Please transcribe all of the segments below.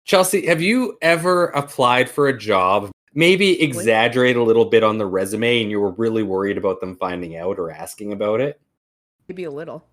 Chelsea, have you ever applied for a job, maybe exaggerate a little bit on the resume, and you were really worried about them finding out or asking about it? Maybe a little.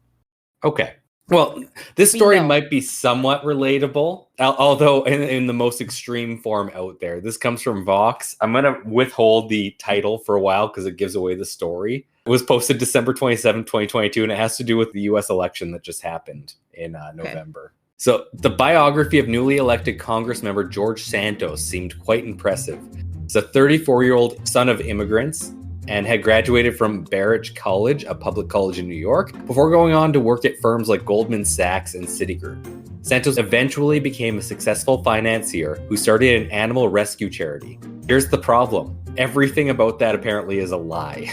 Okay. Well, this story might be somewhat relatable, although in the most extreme form out there. This comes from Vox. I'm going to withhold the title for a while because it gives away the story. It was posted December 27, 2022, and it has to do with the U.S. election that just happened in November. So the biography of newly elected Congress member George Santos seemed quite impressive. He's a 34-year-old son of immigrants and had graduated from Barrett College, a public college in New York, before going on to work at firms like Goldman Sachs and Citigroup. Santos eventually became a successful financier who started an animal rescue charity. Here's the problem. Everything about that apparently is a lie.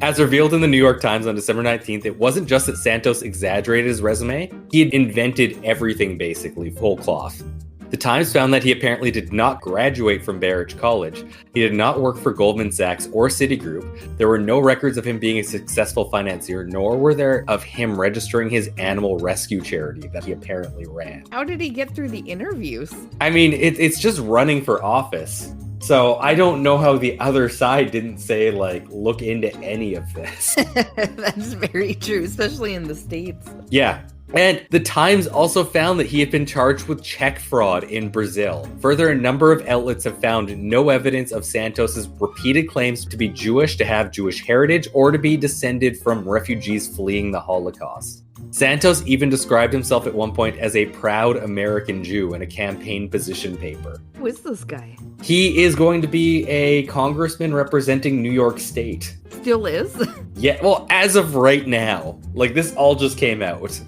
As revealed in the New York Times on December 19th, it wasn't just that Santos exaggerated his resume, he had invented everything basically, whole cloth. The Times found that he apparently did not graduate from Barrett College. He did not work for Goldman Sachs or Citigroup. There were no records of him being a successful financier, nor were there of him registering his animal rescue charity that he apparently ran. How did he get through the interviews? I mean, it's just running for office. So I don't know how the other side didn't say, like, look into any of this. That's very true, especially in the States. Yeah. And the Times also found that he had been charged with check fraud in Brazil. Further, a number of outlets have found no evidence of Santos's repeated claims to be Jewish, to have Jewish heritage, or to be descended from refugees fleeing the Holocaust. Santos even described himself at one point as a proud American Jew in a campaign position paper. Who is this guy? He is going to be a congressman representing New York State. Still is? Yeah, well, as of right now. Like, this all just came out.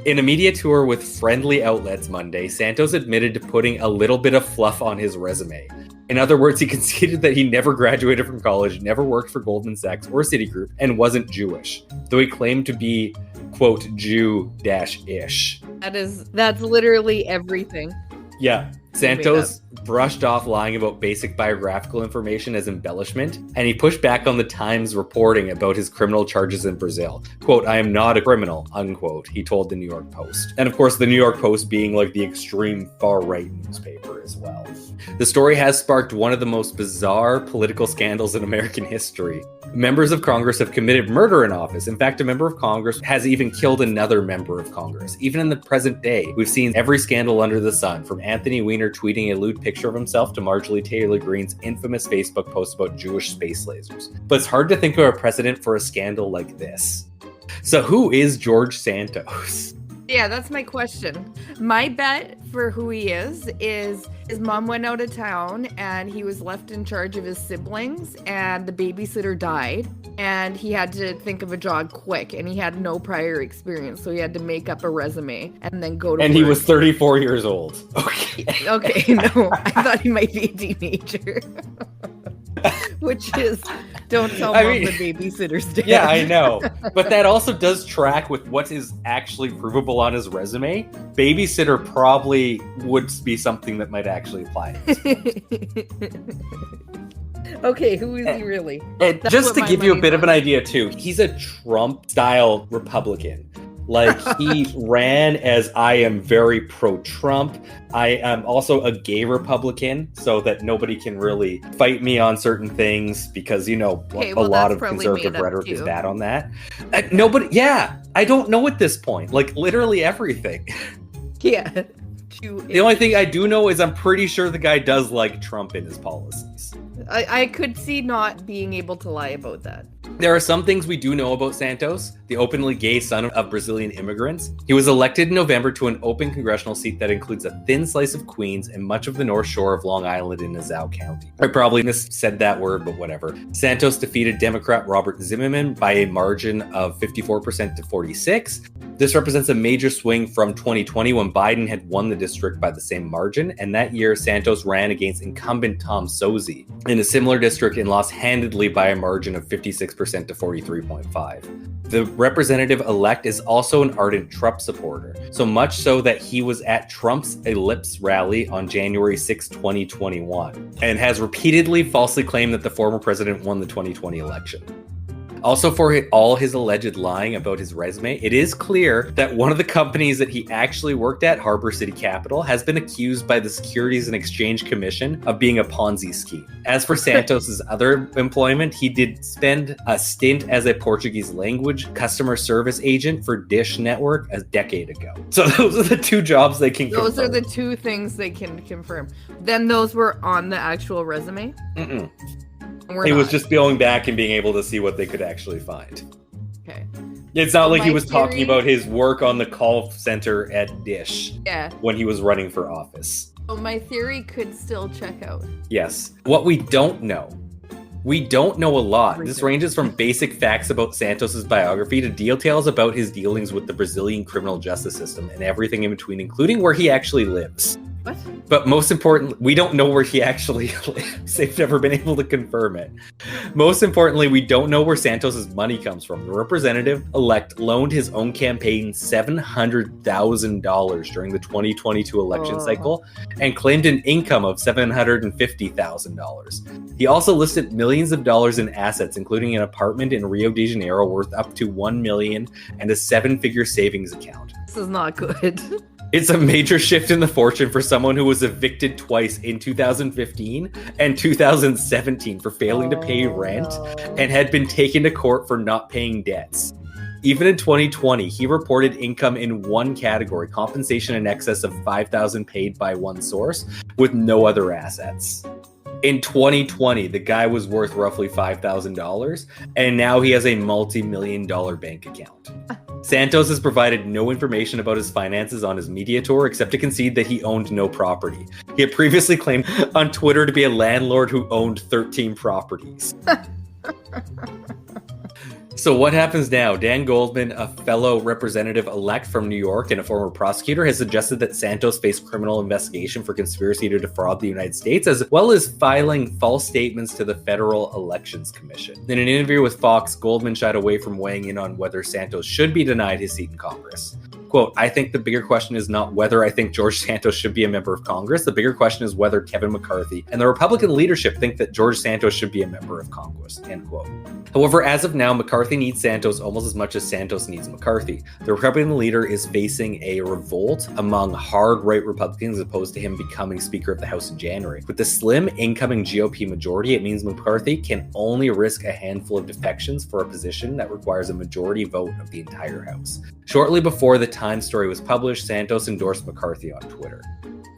In a media tour with friendly outlets Monday, Santos admitted to putting a little bit of fluff on his resume. In other words, he conceded that he never graduated from college, never worked for Goldman Sachs or Citigroup, and wasn't Jewish, though he claimed to be, quote, Jew-ish. That's literally everything. Yeah. Santos brushed off lying about basic biographical information as embellishment, and he pushed back on the Times reporting about his criminal charges in Brazil. Quote, "I am not a criminal," unquote, he told the New York Post. And of course, the New York Post being like the extreme far-right newspaper as well. The story has sparked one of the most bizarre political scandals in American history. Members of Congress have committed murder in office. In fact, a member of Congress has even killed another member of Congress. Even in the present day, we've seen every scandal under the sun, from Anthony Weiner tweeting a lewd picture of himself to Marjorie Taylor Greene's infamous Facebook post about Jewish space lasers. But it's hard to think of a precedent for a scandal like this. So who is George Santos? Yeah, that's my question. My bet for who he is his mom went out of town and he was left in charge of his siblings and the babysitter died and he had to think of a job quick and he had no prior experience, so he had to make up a resume and then go to And work. He was 34 years old. Okay. Okay, no, I thought he might be a teenager. Which is, don't tell mom the babysitter's dead. Yeah, I know. But that also does track with what is actually provable on his resume. Babysitter probably would be something that might actually apply. Okay, who is he really? And just to give you a bit of an idea too, he's a Trump-style Republican. Like, he ran as, I am very pro-Trump. I am also a gay Republican, so that nobody can really fight me on certain things because, a lot of conservative rhetoric is bad on that. I don't know at this point. Like, literally everything. Yeah. The only thing I do know is I'm pretty sure the guy does like Trump in his policies. I could see not being able to lie about that. There are some things we do know about Santos, the openly gay son of Brazilian immigrants. He was elected in November to an open congressional seat that includes a thin slice of Queens and much of the North Shore of Long Island in Nassau County. I probably missaid that word, but whatever. Santos defeated Democrat Robert Zimmerman by a margin of 54% to 46%. This represents a major swing from 2020 when Biden had won the district by the same margin, and that year Santos ran against incumbent Tom Suozzi in a similar district and lost handedly by a margin of 56% to 43.5%. The representative-elect is also an ardent Trump supporter, so much so that he was at Trump's Ellipse rally on January 6, 2021, and has repeatedly falsely claimed that the former president won the 2020 election. Also, for all his alleged lying about his resume, it is clear that one of the companies that he actually worked at, Harbor City Capital, has been accused by the Securities and Exchange Commission of being a Ponzi scheme. As for Santos's other employment, he did spend a stint as a Portuguese language customer service agent for Dish Network a decade ago. So those are the two jobs they can confirm. Those are the two things they can confirm. Then those were on the actual resume? Mm-mm. It was just going back and being able to see what they could actually find. Okay. It's not like he was talking about his work on the call center at Dish when he was running for office. So my theory could still check out. Yes. What we don't know a lot. This ranges from basic facts about Santos's biography to details about his dealings with the Brazilian criminal justice system and everything in between, including where he actually lives. What? But most importantly, we don't know where he actually lives. They've never been able to confirm it. Most importantly, we don't know where Santos's money comes from. The representative-elect loaned his own campaign $700,000 during the 2022 election cycle and claimed an income of $750,000. He also listed millions of dollars in assets, including an apartment in Rio de Janeiro worth up to $1 million and a 7-figure savings account. This is not good. It's a major shift in the fortune for someone who was evicted twice in 2015 and 2017 for failing to pay rent and had been taken to court for not paying debts. Even in 2020, he reported income in one category, compensation in excess of $5,000 paid by one source, with no other assets. In 2020, the guy was worth roughly $5,000, and now he has a multi-million-dollar bank account. Santos has provided no information about his finances on his media tour except to concede that he owned no property. He had previously claimed on Twitter to be a landlord who owned 13 properties. So what happens now? Dan Goldman, a fellow representative-elect from New York and a former prosecutor, has suggested that Santos face criminal investigation for conspiracy to defraud the United States, as well as filing false statements to the Federal Elections Commission. In an interview with Fox, Goldman shied away from weighing in on whether Santos should be denied his seat in Congress. Quote, I think the bigger question is not whether I think George Santos should be a member of Congress. The bigger question is whether Kevin McCarthy and the Republican leadership think that George Santos should be a member of Congress, end quote. However, as of now, McCarthy needs Santos almost as much as Santos needs McCarthy. The Republican leader is facing a revolt among hard right Republicans opposed to him becoming Speaker of the House in January. With the slim incoming GOP majority, it means McCarthy can only risk a handful of defections for a position that requires a majority vote of the entire House. Shortly before the Times story was published, Santos endorsed McCarthy on Twitter.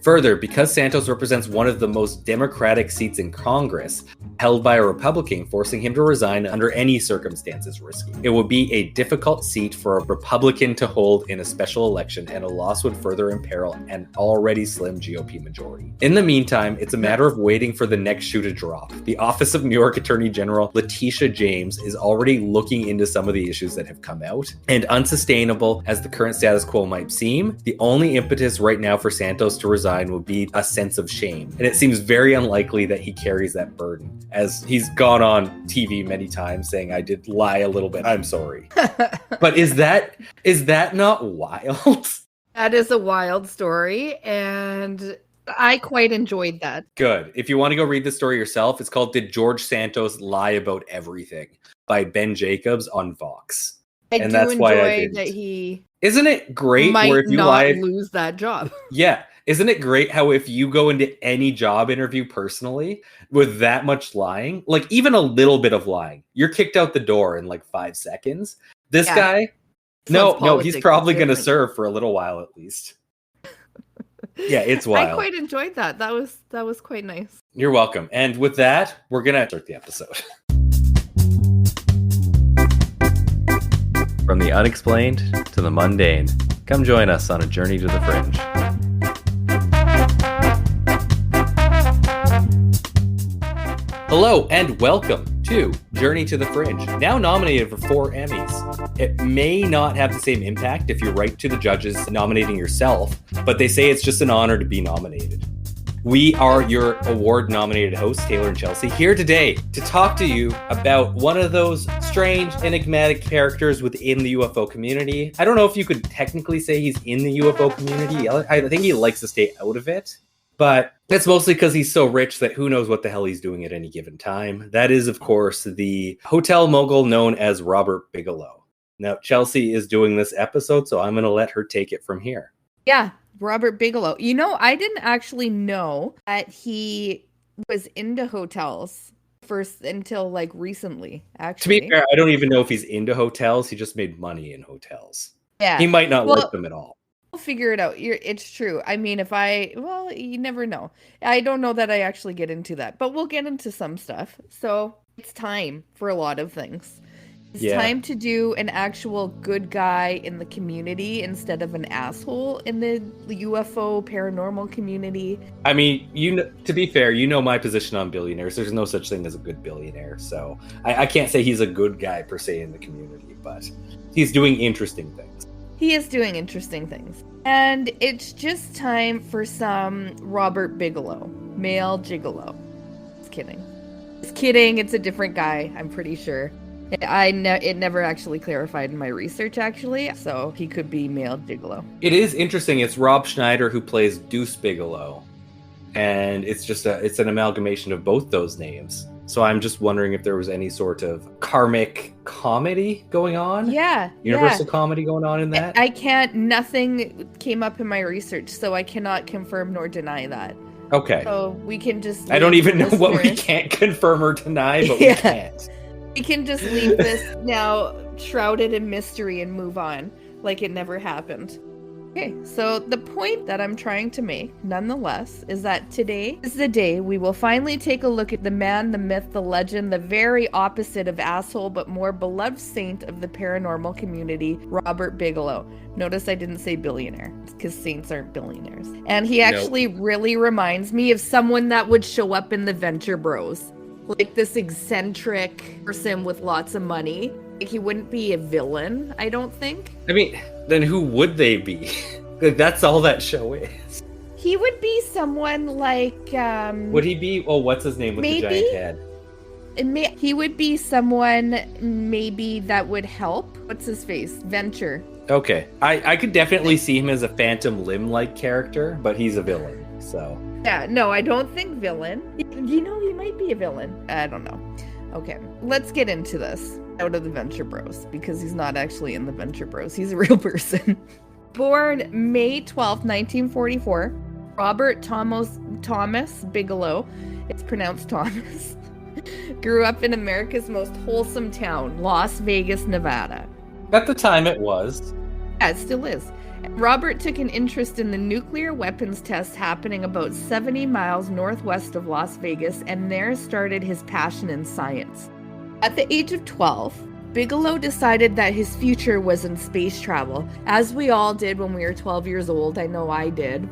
Further, because Santos represents one of the most Democratic seats in Congress, held by a Republican, forcing him to resign under any circumstances risky. It would be a difficult seat for a Republican to hold in a special election, and a loss would further imperil an already slim GOP majority. In the meantime, it's a matter of waiting for the next shoe to drop. The Office of New York Attorney General Letitia James is already looking into some of the issues that have come out, and unsustainable as the current status quo might seem, the only impetus right now for Santos to resign would be a sense of shame. And it seems very unlikely that he carries that burden, as he's gone on TV many times saying, I did lie a little bit, I'm sorry. But is that not wild? That is a wild story, and I quite enjoyed that. Good. If you want to go read the story yourself, it's called Did George Santos Lie About Everything? By Ben Jacobs on Vox. And that's why I didn't. That he Isn't it great might where if you not lose that job? Yeah. Isn't it great how if you go into any job interview personally with that much lying, like even a little bit of lying, you're kicked out the door in like 5 seconds. This guy, no, he's probably going to serve for a little while at least. Yeah, it's wild. I quite enjoyed that. That was quite nice. You're welcome. And with that, we're going to start the episode. From the unexplained to the mundane, come join us on a journey to the fringe. Hello and welcome to Journey to the Fringe, now nominated for 4 Emmys. It may not have the same impact if you write to the judges nominating yourself, but they say it's just an honor to be nominated. We are your award-nominated hosts, Taylor and Chelsea, here today to talk to you about one of those strange, enigmatic characters within the UFO community. I don't know if you could technically say he's in the UFO community. I think he likes to stay out of it. But that's mostly because he's so rich that who knows what the hell he's doing at any given time. That is, of course, the hotel mogul known as Robert Bigelow. Now, Chelsea is doing this episode, so I'm going to let her take it from here. Yeah, Robert Bigelow. You know, I didn't actually know that he was into hotels first until like recently, actually. To be fair, I don't even know if he's into hotels. He just made money in hotels. Yeah. He might not like them at all. We'll figure it out. It's true. I mean, you never know. I don't know that I actually get into that, but we'll get into some stuff. So it's time for a lot of things. It's time to do an actual good guy in the community instead of an asshole in the UFO paranormal community. I mean, to be fair, you know my position on billionaires. There's no such thing as a good billionaire. So I can't say he's a good guy per se in the community, but he's doing interesting things. He is doing interesting things. And it's just time for some Robert Bigelow, male gigolo. Just kidding. Just kidding. It's a different guy, I'm pretty sure. It never actually clarified in my research, actually. So he could be male gigolo. It is interesting. It's Rob Schneider who plays Deuce Bigelow. And it's an amalgamation of both those names. So I'm just wondering if there was any sort of karmic comedy going on. Yeah. Universal comedy going on in that. Nothing came up in my research, so I cannot confirm nor deny that. Okay. So we can just... I don't even know what we can't confirm or deny, but we can't. We can just leave this now shrouded in mystery and move on like it never happened. Okay, so the point that I'm trying to make, nonetheless, is that today is the day we will finally take a look at the man, the myth, the legend, the very opposite of asshole, but more beloved saint of the paranormal community, Robert Bigelow. Notice I didn't say billionaire, because saints aren't billionaires. And he actually really reminds me of someone that would show up in the Venture Bros. Like this eccentric person with lots of money. Like he wouldn't be a villain, I don't think. I mean, then who would they be? That's all that show is. He would be someone like... would he be... Oh, what's his name with the giant head? He would be someone maybe that would help. What's his face? Venture. Okay. I could definitely see him as a Phantom Limb-like character, but he's a villain, so... Yeah, no, I don't think villain. You know, he might be a villain. I don't know. Okay, let's get into this. Out of the Venture Bros, because he's not actually in the Venture Bros. He's a real person. Born May 12th, 1944, Robert Thomas Bigelow, it's pronounced Thomas, grew up in America's most wholesome town, Las Vegas, Nevada. At the time it was. Yeah, it still is. Robert took an interest in the nuclear weapons tests happening about 70 miles northwest of Las Vegas, and there started his passion in science. At the age of 12, Bigelow decided that his future was in space travel, as we all did when we were 12 years old. I know I did.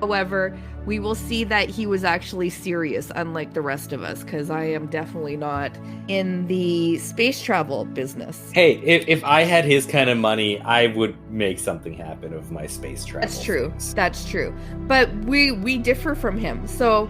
However, we will see that he was actually serious, unlike the rest of us, because I am definitely not in the space travel business. Hey, if I had his kind of money, I would make something happen with my space travel. That's true. Things. That's true. But we differ from him. So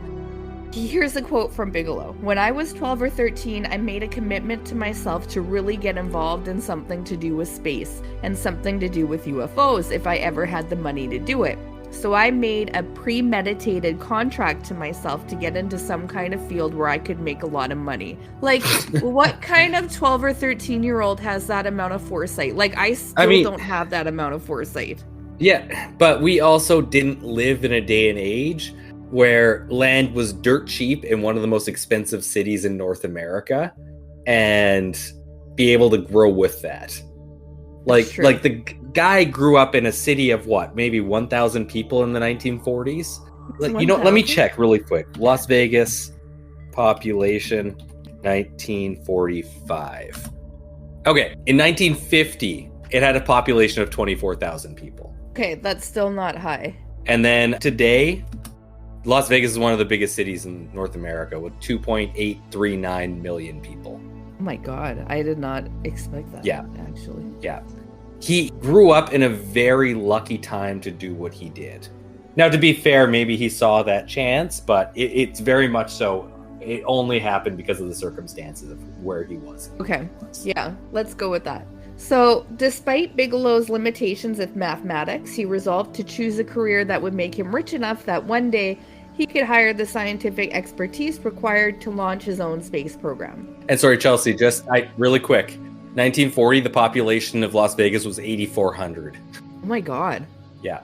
here's a quote from Bigelow. When I was 12 or 13, I made a commitment to myself to really get involved in something to do with space and something to do with UFOs if I ever had the money to do it. So I made a premeditated contract to myself to get into some kind of field where I could make a lot of money. Like, what kind of 12 or 13-year-old has that amount of foresight? Like, I don't have that amount of foresight. Yeah, but we also didn't live in a day and age where land was dirt cheap in one of the most expensive cities in North America and be able to grow with that. Like the guy grew up in a city of what, maybe 1,000 people in the 1940s? Like, 1,000? Let me check really quick. Las Vegas population 1945. Okay, in 1950, it had a population of 24,000 people. Okay, that's still not high. And then today, Las Vegas is one of the biggest cities in North America with 2.839 million people. Oh my God, I did not expect that. Yeah. Actually. Yeah. He grew up in a very lucky time to do what he did. Now, to be fair, maybe he saw that chance, but it's very much so. It only happened because of the circumstances of where he was. Okay. Yeah, let's go with that. So, despite Bigelow's limitations with mathematics, he resolved to choose a career that would make him rich enough that one day he could hire the scientific expertise required to launch his own space program. And sorry, Chelsea, really quick. 1940, the population of Las Vegas was 8,400. Oh my God. Yeah.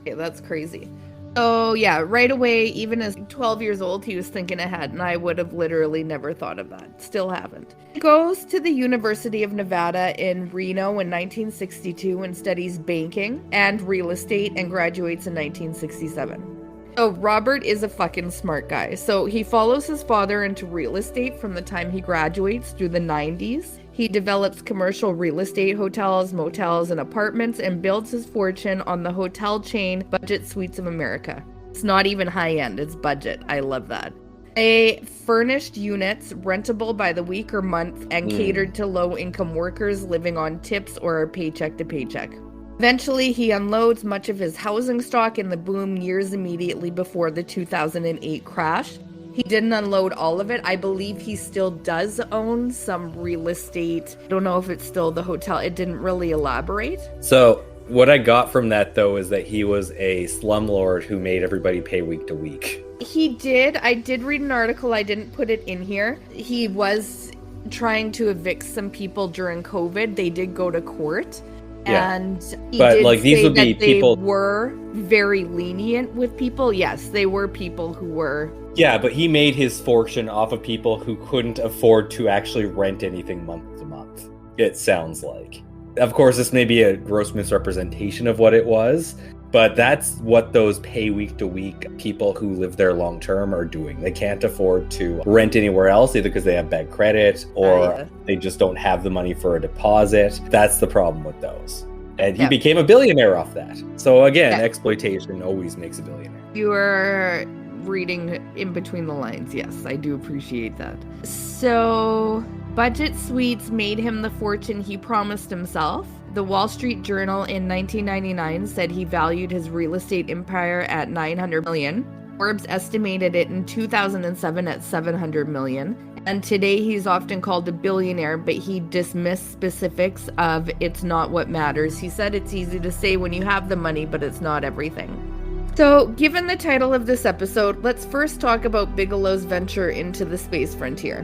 Okay, that's crazy. So yeah, right away, even as 12 years old, he was thinking ahead, and I would have literally never thought of that. Still haven't. He goes to the University of Nevada in Reno in 1962 and studies banking and real estate and graduates in 1967. So Robert is a fucking smart guy. So he follows his father into real estate from the time he graduates through the 90s. He develops commercial real estate, hotels, motels, and apartments, and builds his fortune on the hotel chain Budget Suites of America. It's not even high-end, it's budget. I love that. They furnished units, rentable by the week or month, and catered to low-income workers living on tips or paycheck to paycheck. Eventually, he unloads much of his housing stock in the boom years immediately before the 2008 crash. He didn't unload all of it. I believe he still does own some real estate. I don't know if it's still the hotel. It didn't really elaborate. So what I got from that, though, is that he was a slumlord who made everybody pay week to week. He did. I did read an article. I didn't put it in here. He was trying to evict some people during COVID. They did go to court. Yeah. And he but did like these say would be that people they were very lenient with people. Yes, they were people who were. Yeah, but he made his fortune off of people who couldn't afford to actually rent anything month to month. It sounds like. Of course, this may be a gross misrepresentation of what it was, but that's what those pay week to week people who live there long term are doing. They can't afford to rent anywhere else, either because they have bad credit or they just don't have the money for a deposit. That's the problem with those. And he became a billionaire off that. So again, exploitation always makes a billionaire. You are reading in between the lines. Yes, I do appreciate that. So Budget Suites made him the fortune he promised himself. The Wall Street Journal in 1999 said he valued his real estate empire at $900 million. Forbes estimated it in 2007 at $700 million. And today he's often called a billionaire, but he dismissed specifics of it's not what matters. He said it's easy to say when you have the money, but it's not everything. So, given the title of this episode, let's first talk about Bigelow's venture into the space frontier.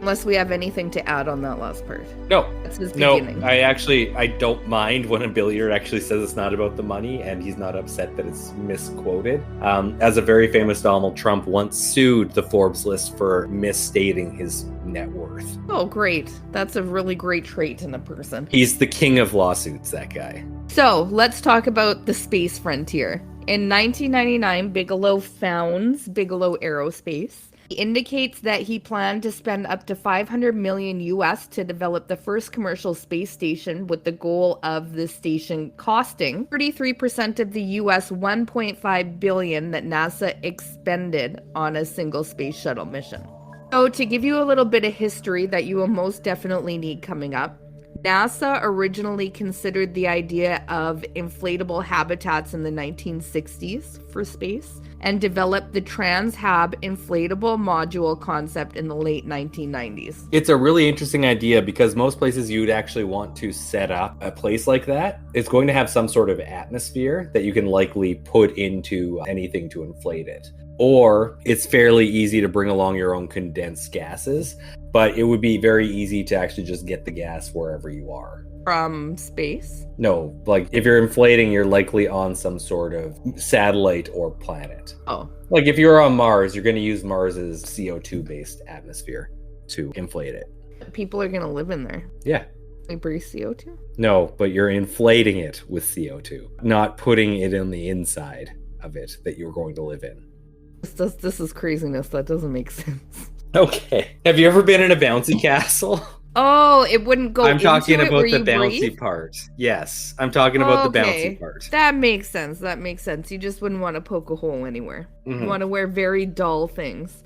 Unless we have anything to add on that last part. No. That's his beginning. I don't mind when a billionaire actually says it's not about the money and he's not upset that it's misquoted. As a very famous Donald Trump once sued the Forbes list for misstating his net worth. Oh, great. That's a really great trait in a person. He's the king of lawsuits, that guy. So, let's talk about the space frontier. In 1999, Bigelow founds Bigelow Aerospace. He indicates that he planned to spend up to $500 million US to develop the first commercial space station, with the goal of the station costing 33% of the US $1.5 billion that NASA expended on a single space shuttle mission. So to give you a little bit of history that you will most definitely need coming up, NASA originally considered the idea of inflatable habitats in the 1960s for space and developed the Trans-Hab inflatable module concept in the late 1990s. It's a really interesting idea because most places you'd actually want to set up a place like that, it's going to have some sort of atmosphere that you can likely put into anything to inflate it. Or it's fairly easy to bring along your own condensed gases, but it would be very easy to actually just get the gas wherever you are. From space? No, like if you're inflating, you're likely on some sort of satellite or planet. Oh. Like if you're on Mars, you're going to use Mars's CO2-based atmosphere to inflate it. People are going to live in there. Yeah. They breathe CO2? No, but you're inflating it with CO2, not putting it in the inside of it that you're going to live in. This is craziness. That doesn't make sense. Okay. Have you ever been in a bouncy castle? Oh, it wouldn't go I'm talking into about it the where bouncy you breathe? part. Yes, I'm talking about the bouncy part. That makes sense. That makes sense. You just wouldn't want to poke a hole anywhere. Mm-hmm. You want to wear very dull things.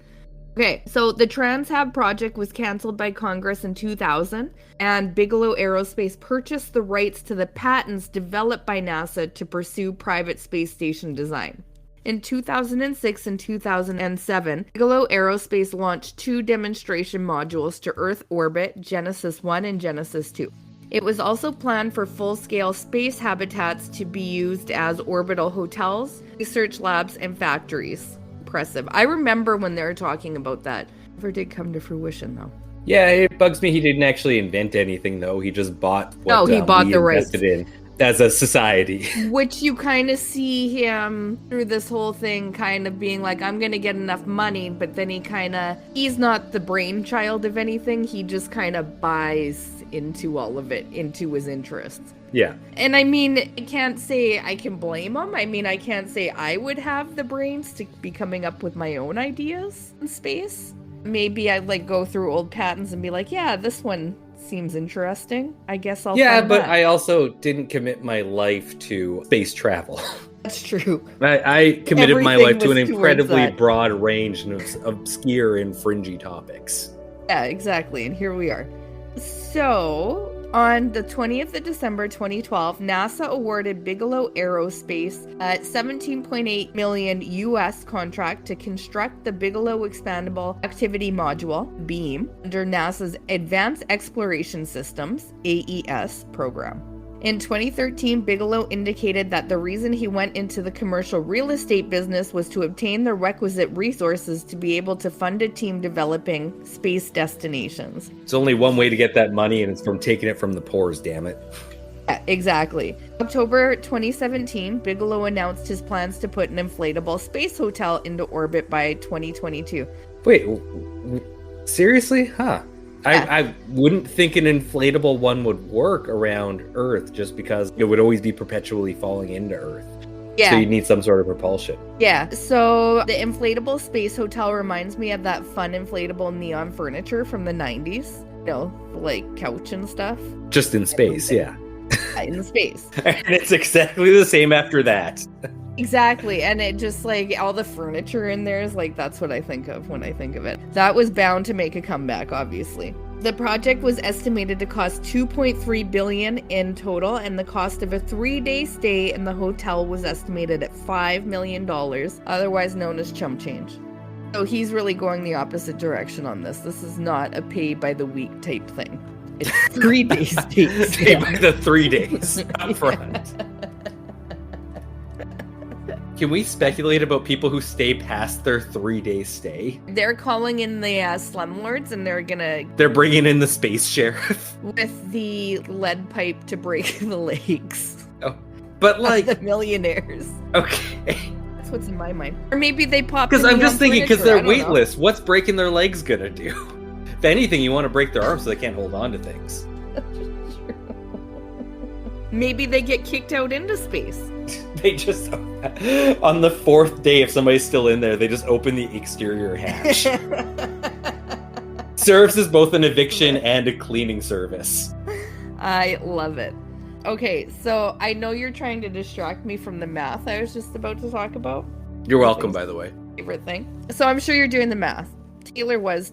Okay, so the Trans-Hab project was canceled by Congress in 2000, and Bigelow Aerospace purchased the rights to the patents developed by NASA to pursue private space station design. In 2006 and 2007, Bigelow Aerospace launched 2 demonstration modules to Earth orbit, Genesis 1 and Genesis 2. It was also planned for full-scale space habitats to be used as orbital hotels, research labs, and factories. impressive. I remember when they were talking about that. Never did come to fruition, though. Yeah, it bugs me he didn't actually invent anything, though. He just bought what he bought we the rights invested in as a society. Which you kind of see him through this whole thing kind of being like, I'm going to get enough money, but then he's not the brainchild of anything. He just kind of buys into all of it, into his interests. Yeah. And I mean, I can't say I can blame him. I mean, I can't say I would have the brains to be coming up with my own ideas in space. Maybe I'd like go through old patents and be like, yeah, this one seems interesting. I guess I'll Yeah, find but that. I also didn't commit my life to space travel. That's true. I committed my life to an was incredibly towards that. broad range and obscure and fringy topics. Yeah, exactly. And here we are. So, on the 20th of December 2012, NASA awarded Bigelow Aerospace a $17.8 million US contract to construct the Bigelow Expandable Activity Module, BEAM, under NASA's Advanced Exploration Systems, AES, program. In 2013, Bigelow indicated that the reason he went into the commercial real estate business was to obtain the requisite resources to be able to fund a team developing space destinations. It's only one way to get that money, and it's from taking it from the poor, damn it. Yeah, exactly. October 2017, Bigelow announced his plans to put an inflatable space hotel into orbit by 2022. Wait, seriously? Huh. Yeah. I wouldn't think an inflatable one would work around Earth just because it would always be perpetually falling into Earth. Yeah. So you'd need some sort of propulsion. Yeah, so the inflatable space hotel reminds me of that fun inflatable neon furniture from the 90s. You know, like couch and stuff. Just in space, yeah. In space. And it's exactly the same after that. Exactly, and it just like all the furniture in there is like, that's what I think of when I think of it. That was bound to make a comeback, obviously. The project was estimated to cost $2.3 billion in total, and the cost of a 3-day stay in the hotel was estimated at $5 million, otherwise known as chump change. So he's really going the opposite direction on this. This is not a pay by the week type thing. It's 3 days. Stay by the 3 days up front. Can we speculate about people who stay past their 3-day stay? They're calling in the slumlords, and They're bringing in the space sheriff. with the lead pipe to break the legs. Oh, but like The millionaires. Okay. That's what's in my mind. Or maybe they pop. Because I'm just thinking, because they're weightless. weightless. What's breaking their legs gonna do? If anything, you want to break their arms so they can't hold on to things. Maybe they get kicked out into space. They just, on the 4th day, if somebody's still in there, they just open the exterior hatch. Serves as both an eviction and a cleaning service. I love it. Okay, so I know you're trying to distract me from the math I was just about to talk about. You're welcome, by the way. Favorite thing. So I'm sure you're doing the math. Taylor was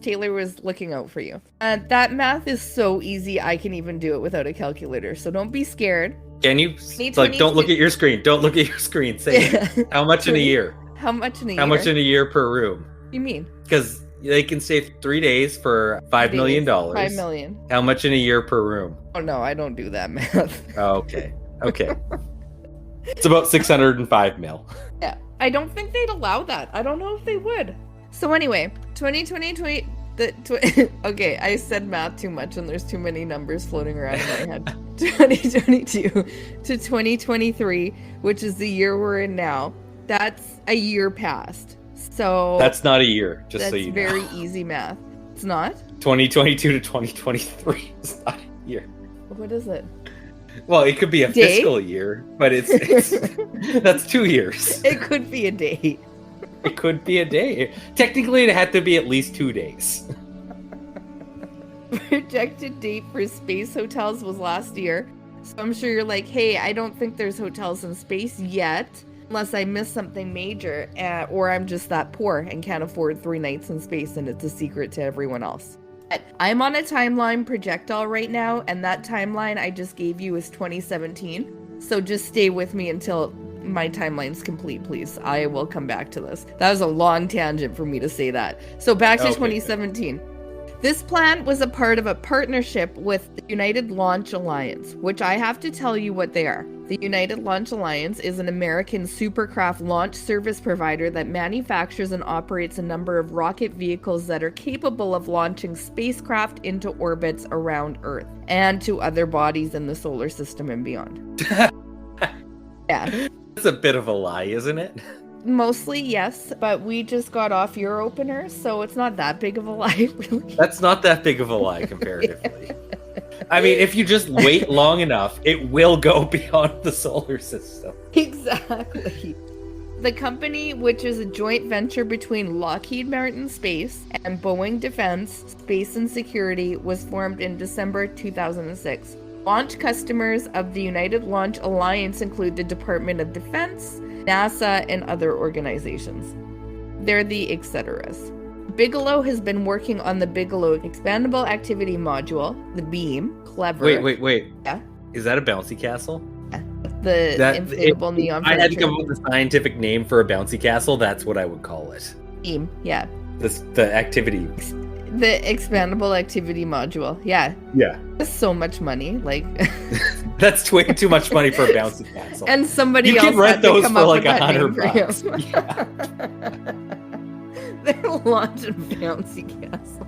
looking out for you. That math is so easy, I can even do it without a calculator. So don't be scared. Can you? Like, don't look at your screen. Don't look at your screen. Say it. How much in a year? How much in a year? How much in a year per room? What do you mean? Because they can save 3 days for $5 million. $5 million. How much in a year per room? Oh no, I don't do that math. Oh, okay. It's about 605 mil. Yeah. I don't think they'd allow that. I don't know if they would. So anyway, 2020, okay, I said math too much and there's too many numbers floating around in my head. 2022 to 2023, which is the year we're in now, that's a year past. So that's not a year, just so you know. That's very easy math. It's not? 2022 to 2023 is not a year. What is it? Well, it could be a day? fiscal year, but it's that's 2 years. It could be a day. It could be a day. Technically, it had to be at least 2 days. Projected date for space hotels was last year. So I'm sure you're like, hey, I don't think there's hotels in space yet, unless I missed something major, or I'm just that poor and can't afford 3 nights in space and it's a secret to everyone else. But I'm on a timeline projectile right now, and that timeline I just gave you is 2017. So just stay with me until my timeline's complete, please. I will come back to this. That was a long tangent for me to say that. So back to 2017. This plan was a part of a partnership with the United Launch Alliance, which I have to tell you what they are. The United Launch Alliance is an American supercraft launch service provider that manufactures and operates a number of rocket vehicles that are capable of launching spacecraft into orbits around Earth and to other bodies in the solar system and beyond. Yeah. That's a bit of a lie, isn't it? Mostly, yes, but we just got off your opener, so it's not that big of a lie, really. That's not that big of a lie comparatively. I mean, if you just wait long enough, it will go beyond the solar system. Exactly. The company, which is a joint venture between Lockheed Martin Space and Boeing Defense, Space and Security, was formed in December 2006. Launch customers of the United Launch Alliance include the Department of Defense, NASA, and other organizations. They're the etceteras. Bigelow has been working on the Bigelow Expandable Activity Module, the BEAM. Clever. Wait. Yeah. Is that a bouncy castle? Yeah. The inflatable neon. I had to come up with a scientific name for a bouncy castle. That's what I would call it. BEAM, yeah. The activity. The Expandable Activity Module, yeah. Yeah. That's so much money, like. That's way too much money for a bouncy castle. And somebody you else can rent those come for up like with that $100. name for Yeah. They're launching bouncy castles.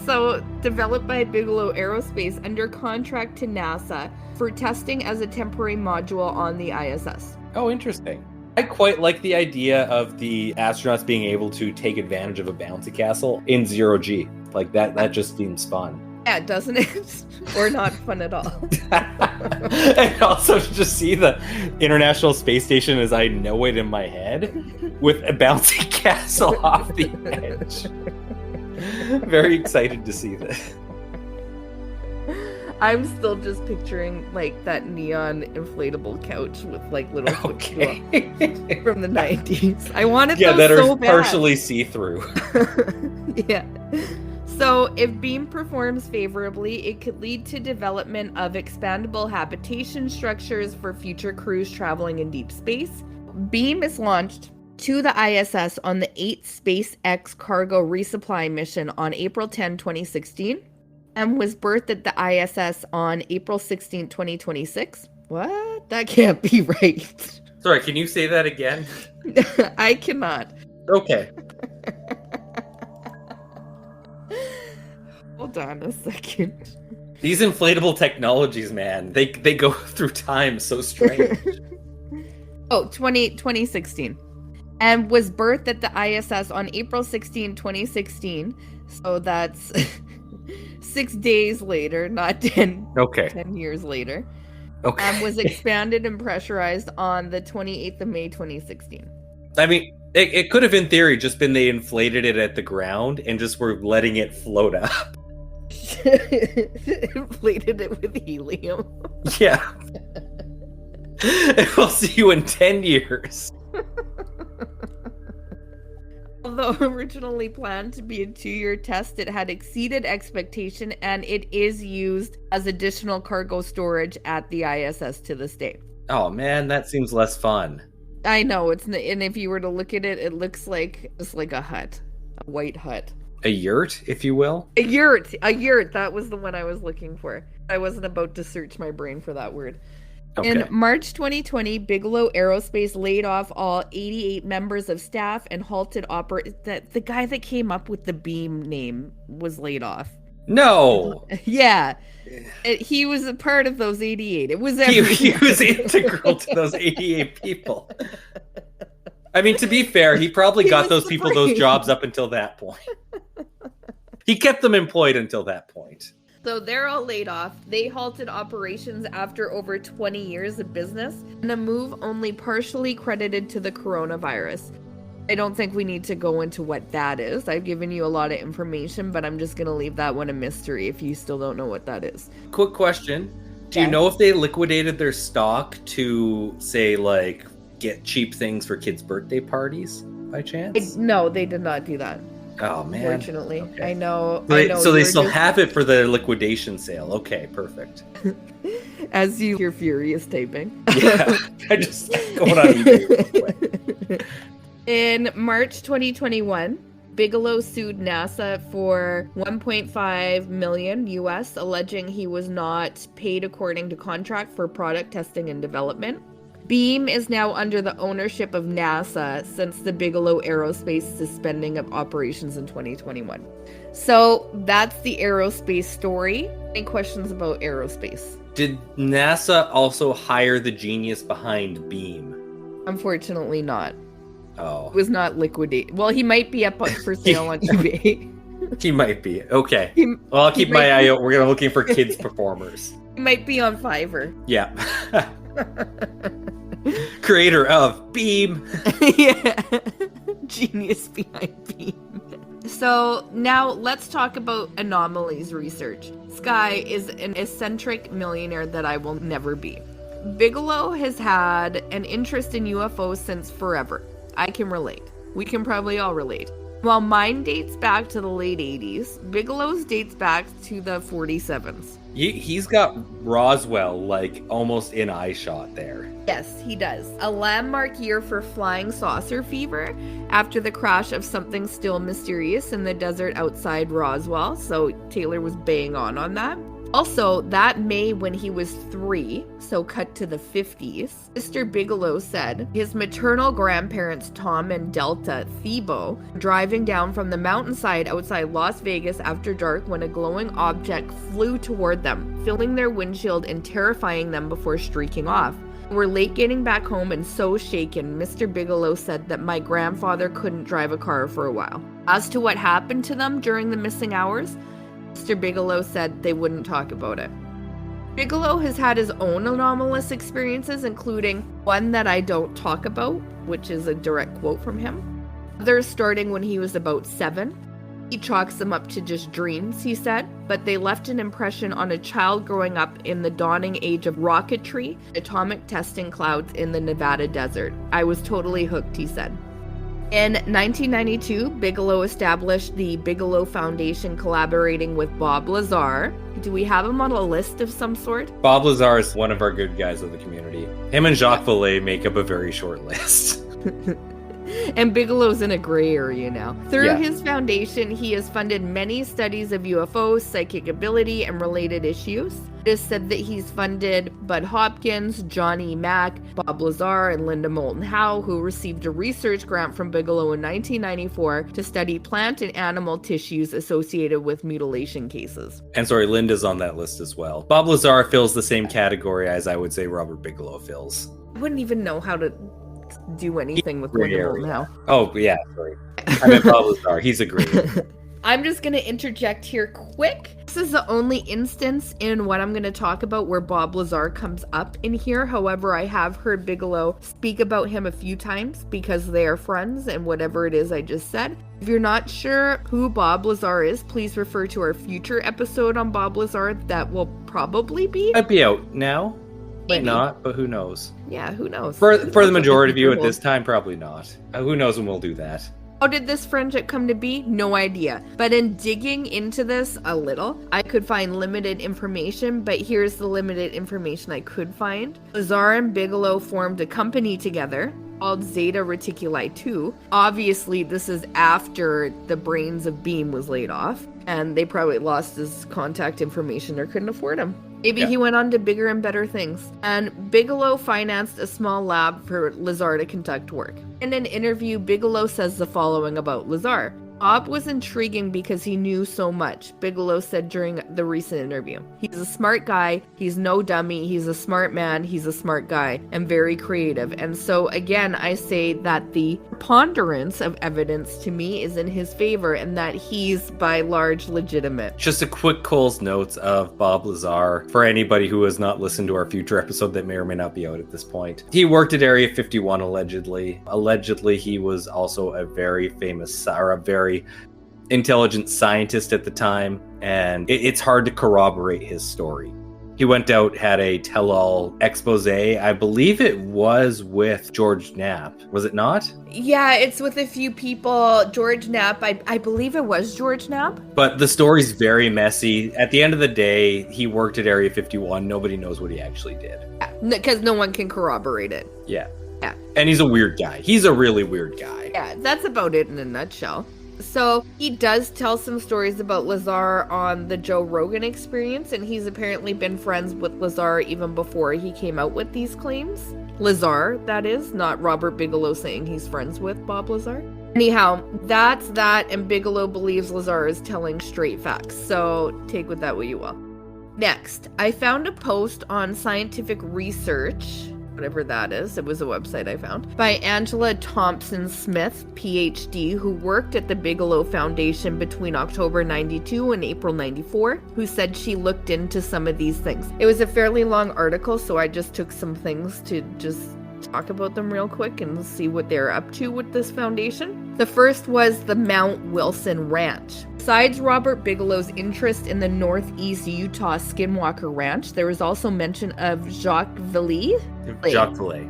So, developed by Bigelow Aerospace under contract to NASA for testing as a temporary module on the ISS. Oh, interesting. I quite like the idea of the astronauts being able to take advantage of a bouncy castle in zero G. Like that just seems fun. Yeah, doesn't it? Or not fun at all. And also to just see the International Space Station as I know it in my head with a bouncy castle off the edge. Very excited to see this. I'm still just picturing like that neon inflatable couch with like little okay. from the 90s. I wanted those that are so bad. partially see-through. Yeah. So if BEAM performs favorably, it could lead to development of expandable habitation structures for future crews traveling in deep space. BEAM is launched to the ISS on the 8th SpaceX cargo resupply mission on April 10, 2016, and was birthed at the ISS on April 16, 2026. What? That can't be right. Sorry, can you say that again? I cannot. Okay. Hold on a second. These inflatable technologies, man, they go through time so strange. 2016. And was birthed at the ISS on April 16, 2016. So that's 6 days later, not 10, okay. 10 years later. Okay. And was expanded and pressurized on the 28th of May, 2016. I mean, it could have, in theory, just been they inflated it at the ground and just were letting it float up. Inflated it with helium. Yeah. We'll see you in 10 years. Although originally planned to be a 2-year test, it had exceeded expectation, and it is used as additional cargo storage at the ISS to this day. Oh man, that seems less fun. I know, and if you were to look at it, it looks like it's like a hut, a white hut. A yurt, if you will? A yurt, that was the one I was looking for. I wasn't about to search my brain for that word. Okay. In March 2020, Bigelow Aerospace laid off all 88 members of staff and halted the guy that came up with the BEAM name was laid off. No. Yeah. He was a part of those 88. It was he was integral to those 88 people. I mean, to be fair, he probably got those people those jobs up until that point. He kept them employed until that point. So they're all laid off. They halted operations after over 20 years of business, and a move only partially credited to the coronavirus. I don't think we need to go into what that is. I've given you a lot of information, but I'm just going to leave that one a mystery if you still don't know what that is. Quick question. Do you know if they liquidated their stock to, say, like, get cheap things for kids' birthday parties by chance? No, they did not do that. Oh, man. Unfortunately. Okay. I know. So they still have it for the liquidation sale. Okay, perfect. As you're furious typing. Yeah, I just going on eBay real quick. In March 2021, Bigelow sued NASA for $1.5 million US, alleging he was not paid according to contract for product testing and development. Beam is now under the ownership of NASA since the Bigelow Aerospace suspending of operations in 2021. So that's the aerospace story. Any questions about aerospace? Did NASA also hire the genius behind Beam? Unfortunately not. Oh. It was not liquidated. Well, he might be up for sale on eBay. He might be. Okay. Well, I'll keep my eye out. We're gonna looking for kids performers. He might be on Fiverr. Yeah. Creator of Beam. Yeah. Genius behind Beam. So now let's talk about anomalies research. Sky is an eccentric millionaire that I will never be. Bigelow has had an interest in UFOs since forever. I can relate. We can probably all relate. While mine dates back to the late 80s, Bigelow's dates back to the 47s. He's got Roswell, like, almost in eye shot there. Yes, he does. A landmark year for flying saucer fever after the crash of something still mysterious in the desert outside Roswell. So Taylor was bang on that. Also, that May when he was 3, so cut to the 50s, Mr. Bigelow said his maternal grandparents Tom and Delta Thiebaud driving down from the mountainside outside Las Vegas after dark when a glowing object flew toward them, filling their windshield and terrifying them before streaking off. Were late getting back home and so shaken, Mr. Bigelow said that my grandfather couldn't drive a car for a while. As to what happened to them during the missing hours, Mr. Bigelow said they wouldn't talk about it. Bigelow has had his own anomalous experiences, including one that I don't talk about, which is a direct quote from him. Others starting when he was about 7. He chalks them up to just dreams, he said, but they left an impression on a child growing up in the dawning age of rocketry, atomic testing clouds in the Nevada desert. I was totally hooked, he said. In 1992, Bigelow established the Bigelow Foundation collaborating with Bob Lazar. Do we have him on a list of some sort? Bob Lazar is one of our good guys of the community. Him and Jacques Vallée make up a very short list. And Bigelow's in a gray area now. Through his foundation, he has funded many studies of UFOs, psychic ability, and related issues. It is said that he's funded Bud Hopkins, Johnny Mack, Bob Lazar, and Linda Moulton Howe, who received a research grant from Bigelow in 1994 to study plant and animal tissues associated with mutilation cases. And sorry, Linda's on that list as well. Bob Lazar fills the same category as I would say Robert Bigelow fills. I wouldn't even know how to do anything with Linda Moulton Howe. Oh, yeah, sorry. I meant Bob Lazar. He's a great. I'm just going to interject here quick. This is the only instance in what I'm going to talk about where Bob Lazar comes up in here. However, I have heard Bigelow speak about him a few times because they are friends and whatever it is I just said. If you're not sure who Bob Lazar is, please refer to our future episode on Bob Lazar that will probably be... Might be out now. Might Maybe. Not, but who knows? Yeah, who knows? For the majority of you at this time, probably not. Who knows when we'll do that? How did this friendship come to be? No idea. But in digging into this a little, I could find limited information, but here's the limited information I could find. Lazar and Bigelow formed a company together called Zeta Reticuli 2. Obviously, this is after the brains of Beam was laid off, and they probably lost his contact information or couldn't afford him. Maybe he went on to bigger and better things. And Bigelow financed a small lab for Lazar to conduct work. In an interview, Bigelow says the following about Lazar. Bob was intriguing because he knew so much, Bigelow said during the recent interview. He's a smart guy, he's no dummy, he's a smart man, he's a smart guy, and very creative. And so again, I say that the preponderance of evidence to me is in his favor and that he's by large legitimate. Just a quick Cole's notes of Bob Lazar for anybody who has not listened to our future episode that may or may not be out at this point. He worked at Area 51 allegedly. Allegedly, he was also a very famous, or a very intelligent scientist at the time, and it's hard to corroborate his story. He went out, had a tell-all expose. I believe it was with George Knapp. Was it not? Yeah, it's with a few people. George Knapp, I believe it was George Knapp. But the story's very messy. At the end of the day, he worked at Area 51. Nobody knows what he actually did. Yeah, because no one can corroborate it. Yeah. Yeah. And he's a weird guy. He's a really weird guy. Yeah, that's about it in a nutshell. So he does tell some stories about Lazar on the Joe Rogan Experience, and he's apparently been friends with Lazar even before he came out with these claims. Lazar, that is, not Robert Bigelow saying he's friends with Bob Lazar. Anyhow, that's that, and Bigelow believes Lazar is telling straight facts, so take with that what you will. Next, I found a post on Scientific Research, whatever that is, it was a website I found, by Angela Thompson-Smith, PhD, who worked at the Bigelow Foundation between October 92 and April 94, who said she looked into some of these things. It was a fairly long article, so I just took some things to just talk about them real quick and see what they're up to with this foundation. The first was the Mount Wilson Ranch. Besides Robert Bigelow's interest in the Northeast Utah Skinwalker Ranch, there was also mention of Jacques Vallée. Jacques Vallée.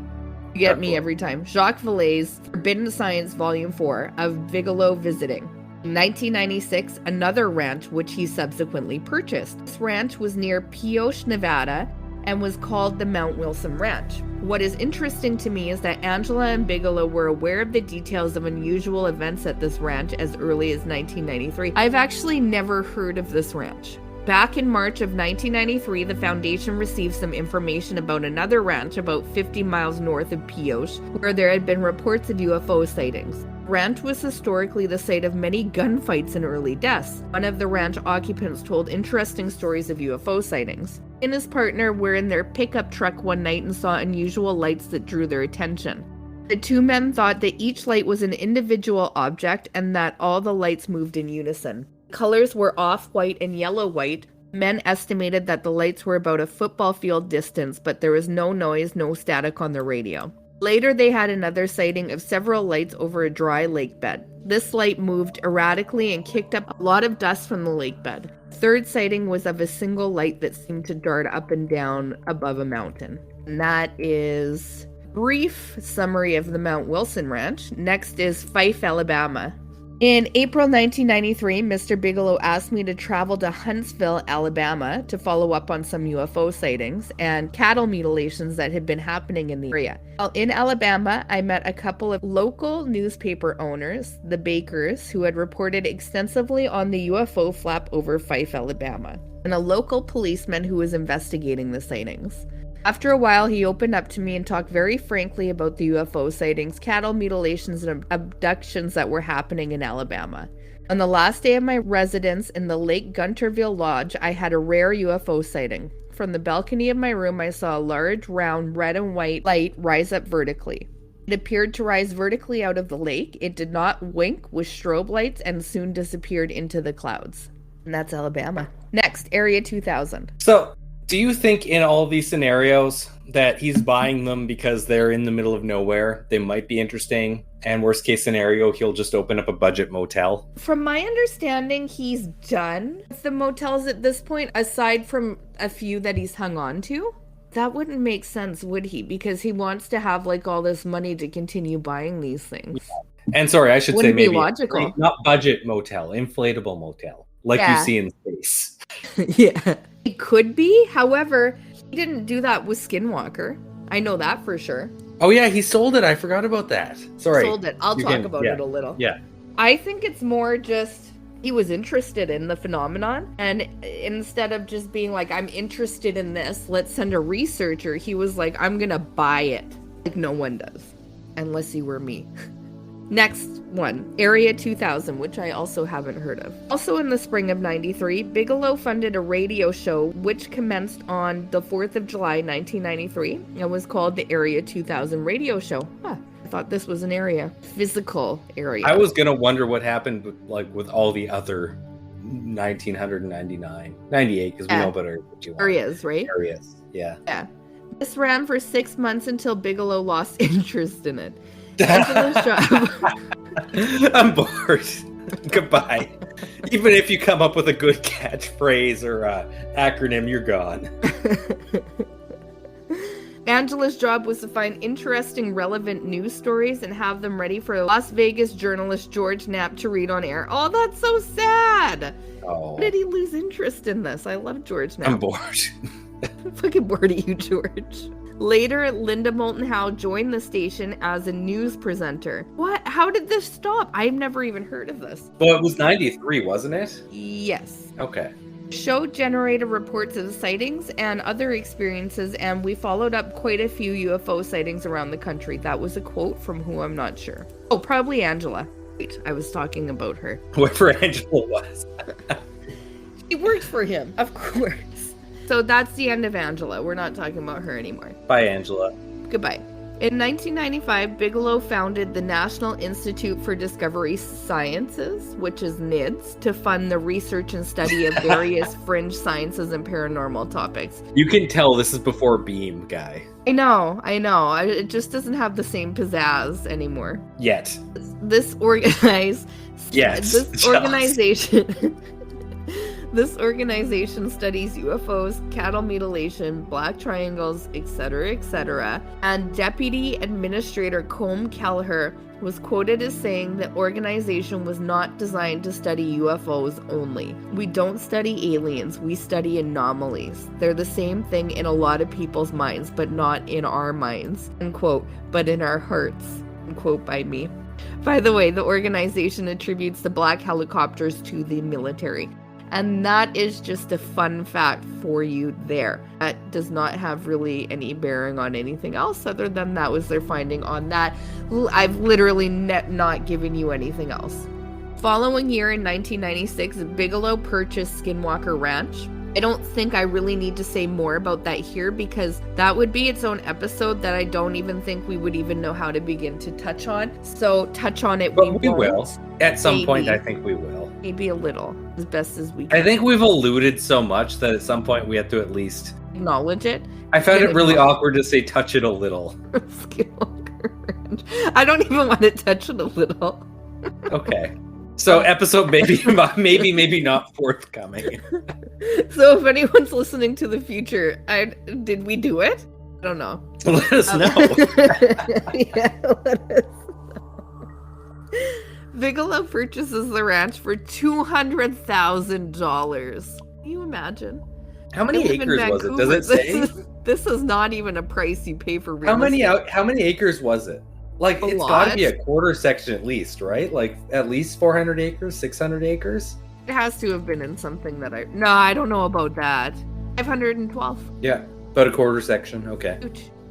You get me every time. Jacques Vallée's Forbidden Science Volume 4 of Bigelow visiting. In 1996, another ranch which he subsequently purchased. This ranch was near Pioche, Nevada, and was called the Mount Wilson Ranch. What is interesting to me is that Angela and Bigelow were aware of the details of unusual events at this ranch as early as 1993. I've actually never heard of this ranch. Back in March of 1993, the foundation received some information about another ranch about 50 miles north of Pioche, where there had been reports of UFO sightings. The ranch was historically the site of many gunfights and early deaths. One of the ranch occupants told interesting stories of UFO sightings. He and his partner were in their pickup truck one night and saw unusual lights that drew their attention. The two men thought that each light was an individual object and that all the lights moved in unison. Colors were off-white and yellow-white. Men estimated that the lights were about a football field distance, but there was no noise, no static on the radio. Later, they had another sighting of several lights over a dry lake bed. This light moved erratically and kicked up a lot of dust from the lake bed. Third sighting was of a single light that seemed to dart up and down above a mountain. And that is a brief summary of the Mount Wilson Ranch. Next is Fife, Alabama. In April 1993, Mr. Bigelow asked me to travel to Huntsville, Alabama to follow up on some UFO sightings and cattle mutilations that had been happening in the area. While in Alabama, I met a couple of local newspaper owners, the Bakers, who had reported extensively on the UFO flap over Fife, Alabama, and a local policeman who was investigating the sightings. After a while, he opened up to me and talked very frankly about the UFO sightings, cattle mutilations, and abductions that were happening in Alabama. On the last day of my residence in the Lake Gunterville Lodge, I had a rare UFO sighting. From the balcony of my room, I saw a large, round, red and white light rise up vertically. It appeared to rise vertically out of the lake. It did not wink with strobe lights and soon disappeared into the clouds. And that's Alabama. Next, Area 2000. So, do you think in all these scenarios that he's buying them because they're in the middle of nowhere, they might be interesting, and worst case scenario, he'll just open up a budget motel? From my understanding, he's done with the motels at this point, aside from a few that he's hung on to. That wouldn't make sense, would he? Because he wants to have like all this money to continue buying these things. Yeah. And sorry, I should Wouldn't say maybe be logical. Not budget motel, inflatable motel, like you see in space. Yeah. It could be. However, he didn't do that with Skinwalker. I know that for sure. Oh yeah, he sold it. I forgot about that. Sorry. Sold it. I'll talk about it a little. Yeah. I think it's more just he was interested in the phenomenon, and instead of just being like, I'm interested in this, let's send a researcher, he was like, I'm gonna buy it. Like no one does. Unless he were me. Next one, Area 2000, which I also haven't heard of. Also in the spring of 93, Bigelow funded a radio show which commenced on the 4th of July, 1993, and was called the Area 2000 Radio Show. I thought this was an area, physical area. I was going to wonder what happened with all the other 1999, 98, because we know about areas, right? Areas, yeah. Yeah. This ran for 6 months until Bigelow lost interest in it. I'm bored. Goodbye. Even if you come up with a good catchphrase or acronym, you're gone. Angela's job was to find interesting, relevant news stories and have them ready for Las Vegas journalist George Knapp to read on air. Oh, that's so sad. Oh. How did he lose interest in this? I love George Knapp. I'm bored. I'm fucking bored of you, George. Later, Linda Moulton Howe joined the station as a news presenter. What? How did this stop? I've never even heard of this. Well, it was 93, wasn't it? Yes. Okay. Show generated reports of sightings and other experiences, and we followed up quite a few UFO sightings around the country. That was a quote from who, I'm not sure. Oh, probably Angela. Wait, I was talking about her. Whoever Angela was. She worked for him, of course. So that's the end of Angela. We're not talking about her anymore. Bye, Angela. Goodbye. In 1995, Bigelow founded the National Institute for Discovery Sciences, which is NIDS, to fund the research and study of various fringe sciences and paranormal topics. You can tell this is before Beam, guy. I know. It just doesn't have the same pizzazz anymore. Yet. This organization... This organization studies UFOs, cattle mutilation, black triangles, etc., and Deputy Administrator Colm Kelleher was quoted as saying the organization was not designed to study UFOs only. We don't study aliens, we study anomalies. They're the same thing in a lot of people's minds, but not in our minds, unquote, but in our hearts, unquote by me. By the way, the organization attributes the black helicopters to the military. And that is just a fun fact for you there. That does not have really any bearing on anything else other than that was their finding on that. I've literally not given you anything else. Following year in 1996, Bigelow purchased Skinwalker Ranch. I don't think I really need to say more about that here because that would be its own episode that I don't even think we would even know how to begin to touch on. So touch on it. But we will. At some point, I think we will. Maybe a little, as best as we can. I think we've alluded so much that at some point we have to at least acknowledge it. I found it really awkward to say touch it a little. I don't even want to touch it a little. Okay. So episode maybe not forthcoming. So if anyone's listening to the future, did we do it? I don't know. Let us know. Yeah, let us know. Bigelow purchases the ranch for $200,000. Can you imagine? How many acres was it? Does it say? This is not even a price you pay for real estate. How many acres was it? Like, it's got to be a quarter section at least, right? Like, at least 400 acres, 600 acres? It has to have been in something that No, I don't know about that. 512. Yeah, about a quarter section. Okay.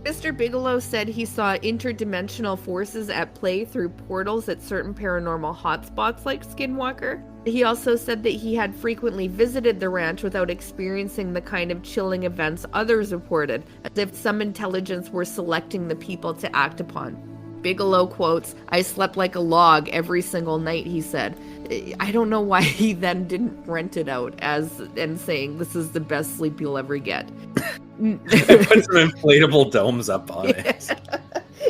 Mr. Bigelow said he saw interdimensional forces at play through portals at certain paranormal hotspots like Skinwalker. He also said that he had frequently visited the ranch without experiencing the kind of chilling events others reported, as if some intelligence were selecting the people to act upon. Bigelow quotes, "I slept like a log every single night," he said. I don't know why he then didn't rent it out and saying this is the best sleep you'll ever get. Put some inflatable domes up on it.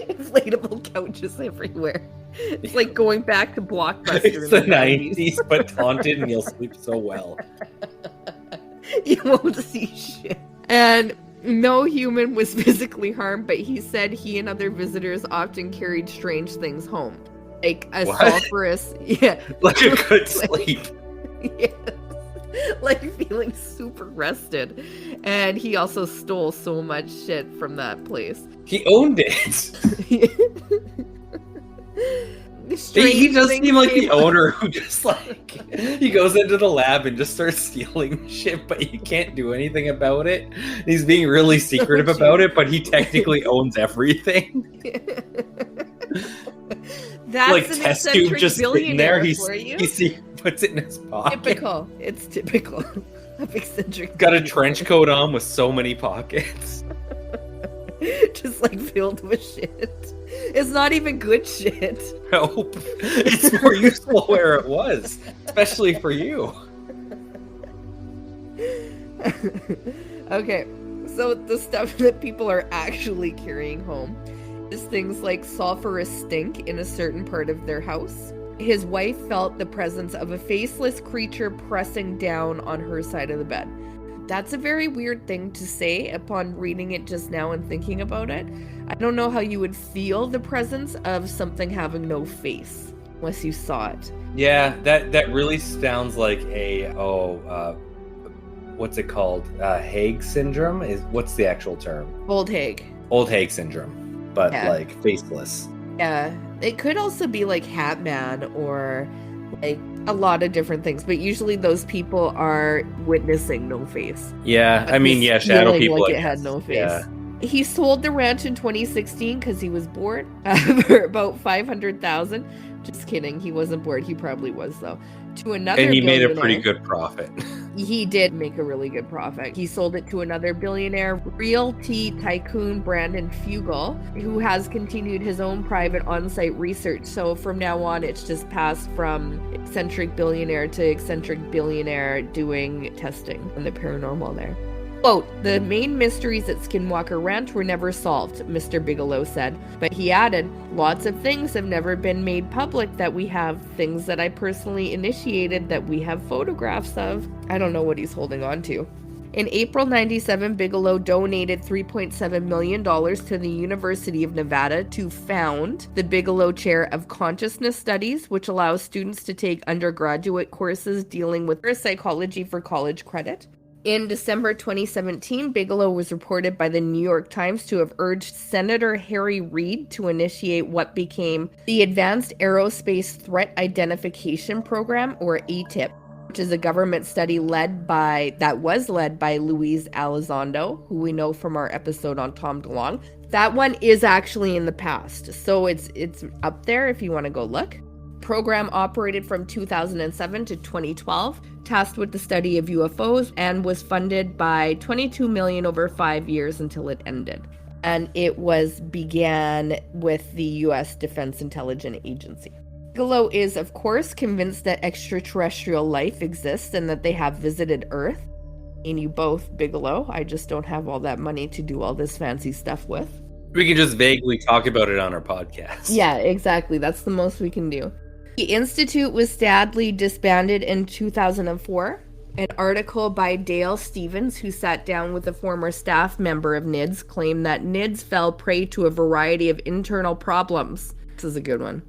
Inflatable couches everywhere. It's like going back to Blockbuster. It's the 90s, but haunted, and you'll sleep so well. You won't see shit. And no human was physically harmed, but he said he and other visitors often carried strange things home. Like a sulfurous, like a good sleep. Yeah. Like feeling super rested. And he also stole so much shit from that place. He owned it. He does seem like the owner who just like he goes into the lab and just starts stealing shit, but he can't do anything about it. He's being really secretive about it, but he technically owns everything. That's like an test tube just sitting there. He puts it in his pocket. Typical. It's typical of eccentric. Got a trench coat on with so many pockets. Just like filled with shit. It's not even good shit. Nope. It's more useful where it was, especially for you. Okay, so the stuff that people are actually carrying home is things like sulfurous stink in a certain part of their house. His wife felt the presence of a faceless creature pressing down on her side of the bed. That's a very weird thing to say upon reading it just now and thinking about it. I don't know how you would feel the presence of something having no face unless you saw it. Yeah, that really sounds like what's it called? Hague syndrome? What's the actual term? Old Hague. Old hag syndrome, but like faceless. Yeah, it could also be like Hat Man or like a lot of different things, but usually those people are witnessing no face. Yeah, I mean, yeah, shadow people. Like it had no face. Yeah. He sold the ranch in 2016 because he was bored for about $500,000. Just kidding, he wasn't bored. He probably was though. To another, and he made a pretty good profit. He did make a really good profit. He sold it to another billionaire, realty tycoon Brandon Fugel, who has continued his own private on-site research. So from now on, it's just passed from eccentric billionaire to eccentric billionaire doing testing on the paranormal there. Quote, the main mysteries at Skinwalker Ranch were never solved, Mr. Bigelow said. But he added, lots of things have never been made public that we have, things that I personally initiated that we have photographs of. I don't know what he's holding on to. In April 97, Bigelow donated $3.7 million to the University of Nevada to found the Bigelow Chair of Consciousness Studies, which allows students to take undergraduate courses dealing with psychology for college credit. In December 2017, Bigelow was reported by the New York Times to have urged Senator Harry Reid to initiate what became the Advanced Aerospace Threat Identification Program, or ATIP, which is a government study led by Luis Elizondo, who we know from our episode on Tom DeLonge. That one is actually in the past, so it's up there if you want to go look. Program operated from 2007 to 2012, tasked with the study of UFOs, and was funded by $22 million over 5 years until it ended. And it began with the U.S. Defense Intelligence Agency. Bigelow is, of course, convinced that extraterrestrial life exists and that they have visited Earth. And you both, Bigelow. I just don't have all that money to do all this fancy stuff with. We can just vaguely talk about it on our podcast. Yeah, exactly. That's the most we can do. The Institute was sadly disbanded in 2004. An article by Dale Stevens, who sat down with a former staff member of NIDS, claimed that NIDS fell prey to a variety of internal problems. This is a good one.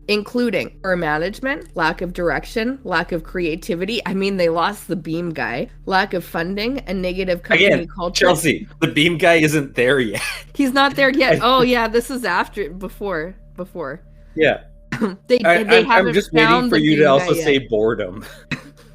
Including poor management, lack of direction, lack of creativity. I mean, they lost the beam guy. Lack of funding, a negative company culture. Chelsea, the beam guy isn't there yet. He's not there yet. Oh, yeah, this is before. Yeah. I'm just waiting for you to also say boredom.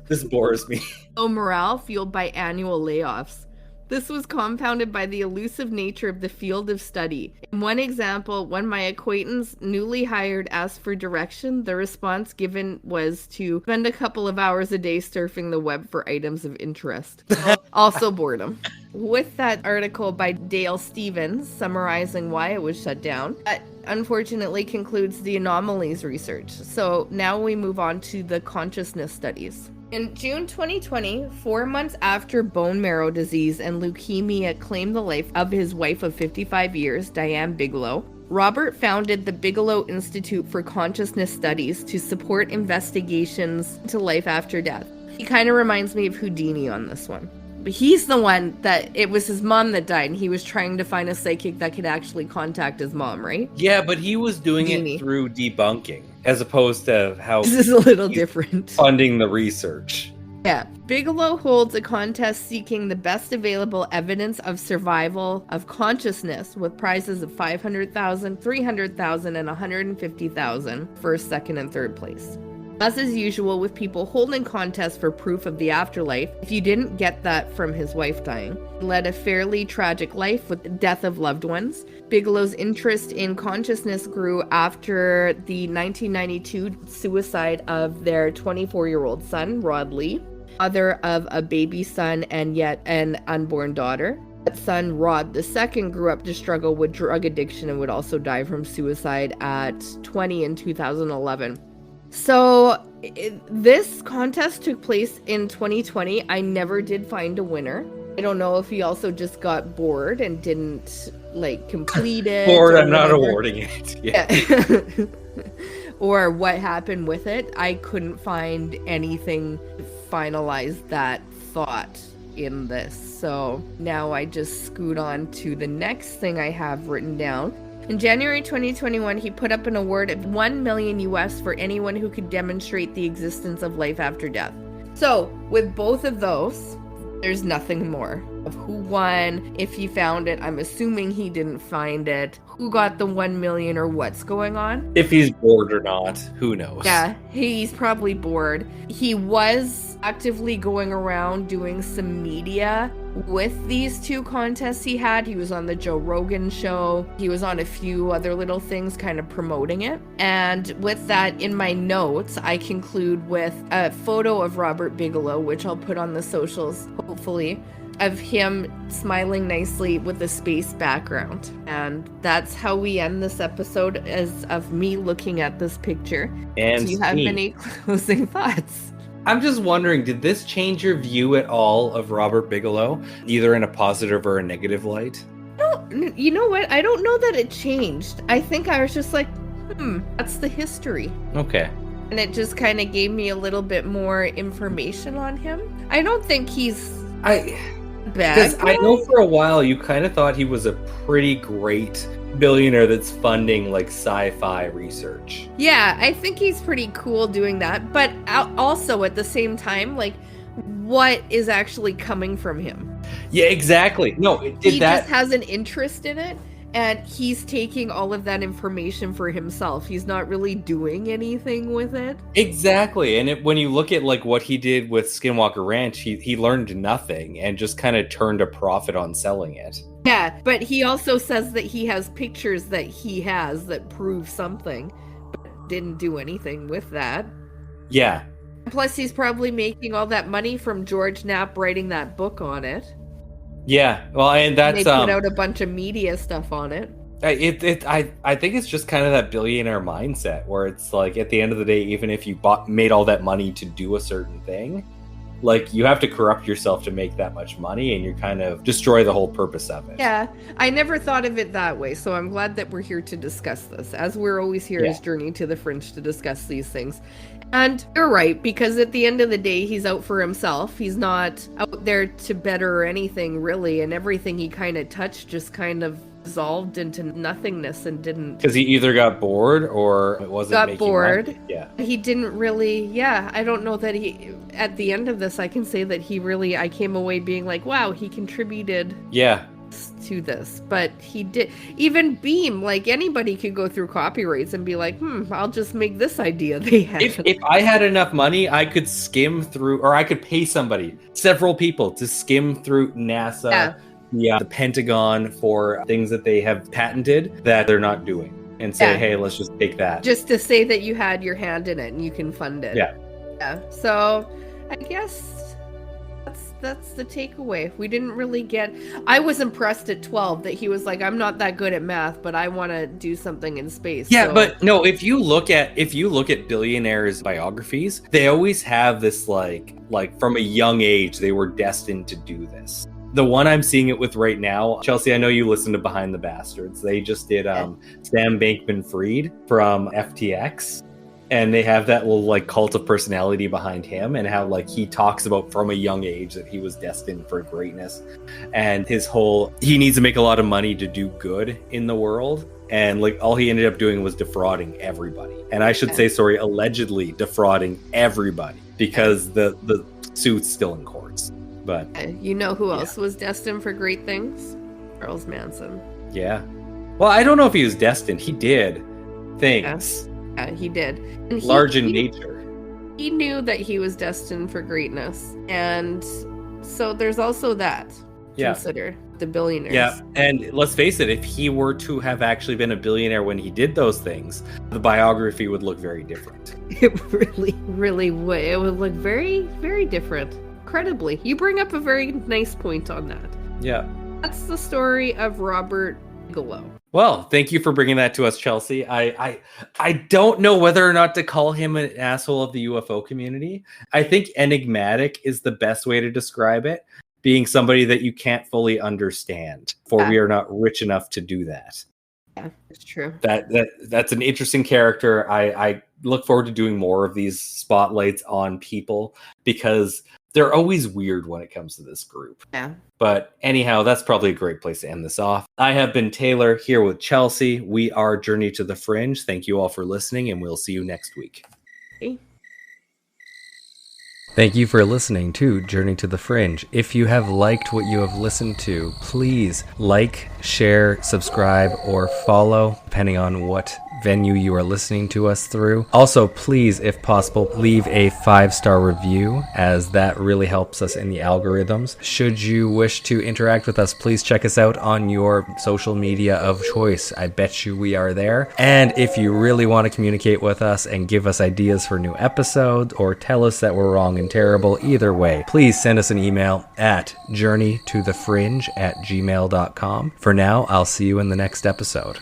This bores me. Low morale fueled by annual layoffs. This was compounded by the elusive nature of the field of study. In one example, when my acquaintance, newly hired, asked for direction, the response given was to spend a couple of hours a day surfing the web for items of interest. Also boredom. With that article by Dale Stevens summarizing why it was shut down, that unfortunately concludes the anomalies research. So now we move on to the consciousness studies. In June 2020, 4 months after bone marrow disease and leukemia claimed the life of his wife of 55 years, Diane Bigelow, Robert founded the Bigelow Institute for Consciousness Studies to support investigations into life after death. He kind of reminds me of Houdini on this one. But he's the one that it was his mom that died, and he was trying to find a psychic that could actually contact his mom, right? Yeah, but he was doing it through debunking, as opposed to how this is a little different. Funding the research. Yeah. Bigelow holds a contest seeking the best available evidence of survival of consciousness, with prizes of $500,000, $300,000, and $150,000 for second and third place. As is usual with people holding contests for proof of the afterlife, if you didn't get that from his wife dying, he led a fairly tragic life with the death of loved ones. Bigelow's interest in consciousness grew after the 1992 suicide of their 24-year-old son, Rod Lee, father of a baby son and yet an unborn daughter. That son, Rod II, grew up to struggle with drug addiction and would also die from suicide at 20 in 2011. So this contest took place in 2020. I never did find a winner. I don't know if he also just got bored and didn't complete it. Bored, I'm not awarding it. Yeah. Or what happened with it. I couldn't find anything to finalize that thought in this. So now I just scoot on to the next thing I have written down. In January 2021, he put up an award of $1 million US for anyone who could demonstrate the existence of life after death. So, with both of those, there's nothing more. of who won, if he found it. I'm assuming he didn't find it. Who got the 1 million or what's going on? If he's bored or not, who knows? Yeah, he's probably bored. He was actively going around doing some media with these two contests he had. He was on the Joe Rogan show. He was on a few other little things kind of promoting it. And with that, in my notes, I conclude with a photo of Robert Bigelow, which I'll put on the socials, hopefully, of him smiling nicely with a space background. And that's how we end this episode, as of me looking at this picture. And do you have any closing thoughts? I'm just wondering, did this change your view at all of Robert Bigelow, either in a positive or a negative light? No, you know what? I don't know that it changed. I think I was just like, that's the history. Okay. And it just kind of gave me a little bit more information on him. I don't think he's bad. Because I know for a while you kind of thought he was a pretty great billionaire that's funding like sci-fi research. Yeah, I think he's pretty cool doing that. But also at the same time, like, what is actually coming from him? Yeah, exactly. No, he just has an interest in it, and he's taking all of that information for himself. He's not really doing anything with it. Exactly. And when you look at like what he did with Skinwalker Ranch, he learned nothing and just kind of turned a profit on selling it. Yeah, but he also says that he has pictures that he has that prove something, but didn't do anything with that. Yeah. Plus, he's probably making all that money from George Knapp writing that book on it. Yeah, well, and that's they put out a bunch of media stuff on it. I think it's just kind of that billionaire mindset where it's like at the end of the day, even if you made all that money to do a certain thing, like you have to corrupt yourself to make that much money, and you kind of destroy the whole purpose of it. Yeah, I never thought of it that way, so I'm glad that we're here to discuss this, as we're always here as Journey to the Fringe to discuss these things. And you're right, because at the end of the day, he's out for himself. He's not out there to better anything, really, and everything he kind of touched just kind of dissolved into nothingness and didn't... Because he either got bored or it wasn't got making bored. money. Yeah. He didn't really... I don't know that he... At the end of this, I can say that he really... I came away being like, wow, he contributed... Yeah. to this, but he did. Even Beam, like anybody could go through copyrights and be like, I'll just make this idea they had. If I had enough money, I could skim through, or I could pay several people to skim through NASA, the Pentagon for things that they have patented that they're not doing, and say, hey, let's just take that. Just to say that you had your hand in it and you can fund it. Yeah. So I guess that's the takeaway. We didn't really get... I was impressed at 12 that he was like, I'm not that good at math, but I want to do something in space. Yeah, so... but no, if you look at billionaires' biographies, they always have this like from a young age, they were destined to do this. The one I'm seeing it with right now, Chelsea, I know you listen to Behind the Bastards. They just did Sam Bankman-Fried from FTX. And they have that little like cult of personality behind him, and how like he talks about from a young age that he was destined for greatness, and he needs to make a lot of money to do good in the world, and like all he ended up doing was defrauding everybody. And I should say, allegedly defrauding everybody, because the suit's still in courts. But you know who else was destined for great things? Charles Manson. Yeah. Well, I don't know if he was destined. He did things. Yeah. He did. And large in nature. He knew that he was destined for greatness. And so there's also that. Consider the billionaires. Yeah, and let's face it, if he were to have actually been a billionaire when he did those things, the biography would look very different. It really, really would. It would look very, very different. Incredibly. You bring up a very nice point on that. Yeah. That's the story of Robert Bigelow. Well, thank you for bringing that to us, Chelsea. I don't know whether or not to call him an asshole of the UFO community. I think enigmatic is the best way to describe it, being somebody that you can't fully understand, for we are not rich enough to do that. Yeah, it's true. That's an interesting character. I look forward to doing more of these spotlights on people, because they're always weird when it comes to this group. Yeah. But anyhow, that's probably a great place to end this off. I have been Taylor, here with Chelsea. We are Journey to the Fringe. Thank you all for listening, and we'll see you next week. Okay. Thank you for listening to Journey to the Fringe. If you have liked what you have listened to, please like, share, subscribe, or follow, depending on what venue you are listening to us through. Also, please, if possible, leave a 5-star review, as that really helps us in the algorithms. Should you wish to interact with us, please check us out on your social media of choice. I bet you we are there. And if you really want to communicate with us and give us ideas for new episodes, or tell us that we're wrong and terrible, either way, please send us an email at journeytothefringe@gmail.com. For now, I'll see you in the next episode.